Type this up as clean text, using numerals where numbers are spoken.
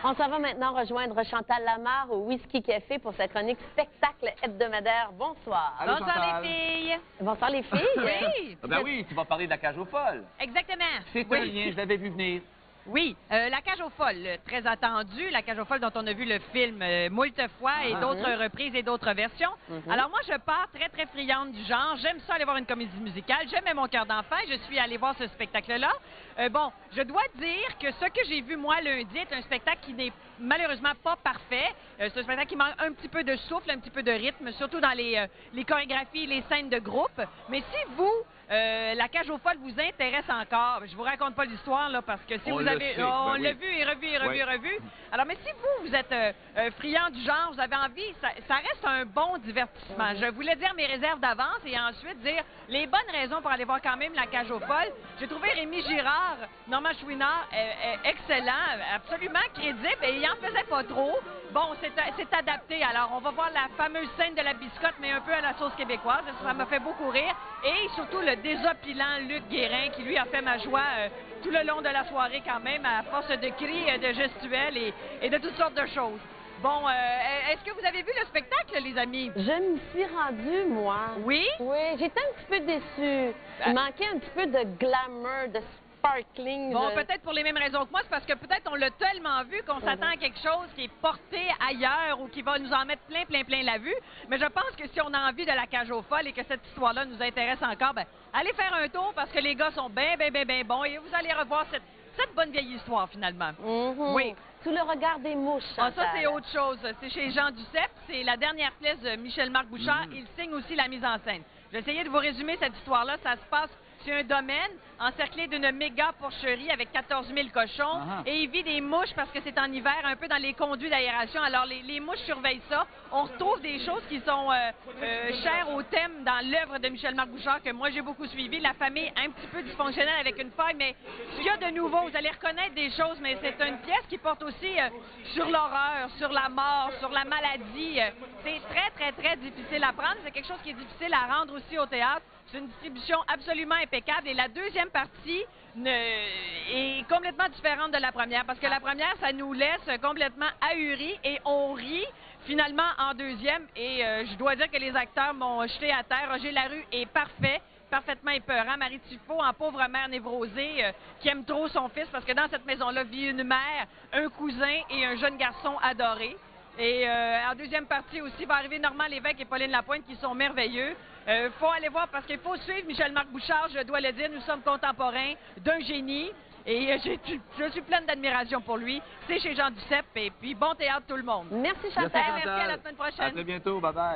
On s'en va maintenant rejoindre Chantal Lamarre au Whisky Café pour sa chronique spectacle hebdomadaire. Bonsoir. Allô, Bonsoir Chantal. les filles. Bonsoir les filles. Oui. Ah ben oui, tu vas parler de la cage aux folles. Exactement. C'est un lien, je l'avais vu venir. Oui, La Cage aux folles, très attendu. La Cage aux folles dont on a vu le film moult fois et d'autres reprises et d'autres versions. Alors moi, je pars très, très friande du genre. J'aime ça aller voir une comédie musicale. J'aimais Mon cœur d'enfant. Je suis allée voir ce spectacle-là. Bon, je dois dire que ce que j'ai vu, moi, lundi, est un spectacle qui n'est malheureusement pas parfait. C'est un spectacle qui manque un petit peu de souffle, un petit peu de rythme, surtout dans les chorégraphies, les scènes de groupe. Mais si vous, La Cage aux folles vous intéresse encore, je vous raconte pas l'histoire, là, parce que si On vous le avez... sait, on ben l'a oui. vu et revu et revu Oui. et revu. Alors, mais si vous êtes friand du genre, vous avez envie, ça reste un bon divertissement. Je voulais dire mes réserves d'avance et ensuite dire les bonnes raisons pour aller voir quand même La Cage aux folles. J'ai trouvé Rémi Girard, Norman Chouinard excellent, absolument crédible et il en faisait pas trop. Bon, c'est adapté. Alors, on va voir la fameuse scène de la biscotte, mais un peu à la sauce québécoise. Ça m'a fait beaucoup rire. Et surtout, le désopilant Luc Guérin, qui lui a fait ma joie tout le long de la soirée quand même, à force de cris, de gestuels et de toutes sortes de choses. Bon, est-ce que vous avez vu le spectacle, les amis? Je me suis rendue, moi. Oui? Oui, j'étais un petit peu déçue. Il manquait un petit peu de glamour, de sparkling. Bon, peut-être pour les mêmes raisons que moi, c'est parce que peut-être on l'a tellement vu qu'on s'attend à quelque chose qui est porté ailleurs ou qui va nous en mettre plein la vue. Mais je pense que si on a envie de La Cage aux folles et que cette histoire-là nous intéresse encore, ben, allez faire un tour parce que les gars sont bien bons et vous allez revoir cette bonne vieille histoire, finalement. Oui. Sous le regard des mouches, Ah, Chantal. ça, c'est autre chose. C'est chez Jean Duceppe. C'est la dernière pièce de Michel-Marc Bouchard. Il signe aussi la mise en scène. J'ai essayé de vous résumer cette histoire-là. Ça se passe sur un domaine encerclé d'une méga porcherie avec 14 000 cochons. Et il vit des mouches parce que c'est en hiver, un peu dans les conduits d'aération. Alors, les mouches surveillent ça. On retrouve des choses qui sont chères au thème dans l'œuvre de Michel-Marc Bouchard que moi, j'ai beaucoup suivi. La famille un petit peu dysfonctionnelle avec une faille, mais ce qu'il y a de nouveau, vous allez reconnaître des choses, mais c'est une pièce qui porte aussi sur l'horreur, sur la mort, sur la maladie. C'est très difficile à prendre. C'est quelque chose qui est difficile à rendre aussi au théâtre. C'est une distribution absolument impeccable. Et la deuxième partie est complètement différente de la première. Parce que la première, ça nous laisse complètement ahuris et on rit finalement en deuxième. Et je dois dire que les acteurs m'ont jeté à terre. Roger Larue est parfait. Parfaitement épeurant. Marie Tifo, en pauvre mère névrosée, qui aime trop son fils parce que dans cette maison-là vit une mère, un cousin et un jeune garçon adoré. Et en deuxième partie aussi, va arriver Normand Lévesque et Pauline Lapointe qui sont merveilleux. Faut aller voir parce qu'il faut suivre Michel-Marc Bouchard, je dois le dire, nous sommes contemporains d'un génie. Et je suis pleine d'admiration pour lui. C'est chez Jean Duceppe et puis bon théâtre tout le monde. Merci, Chantal. Merci, à la semaine prochaine. À très bientôt, bye bye.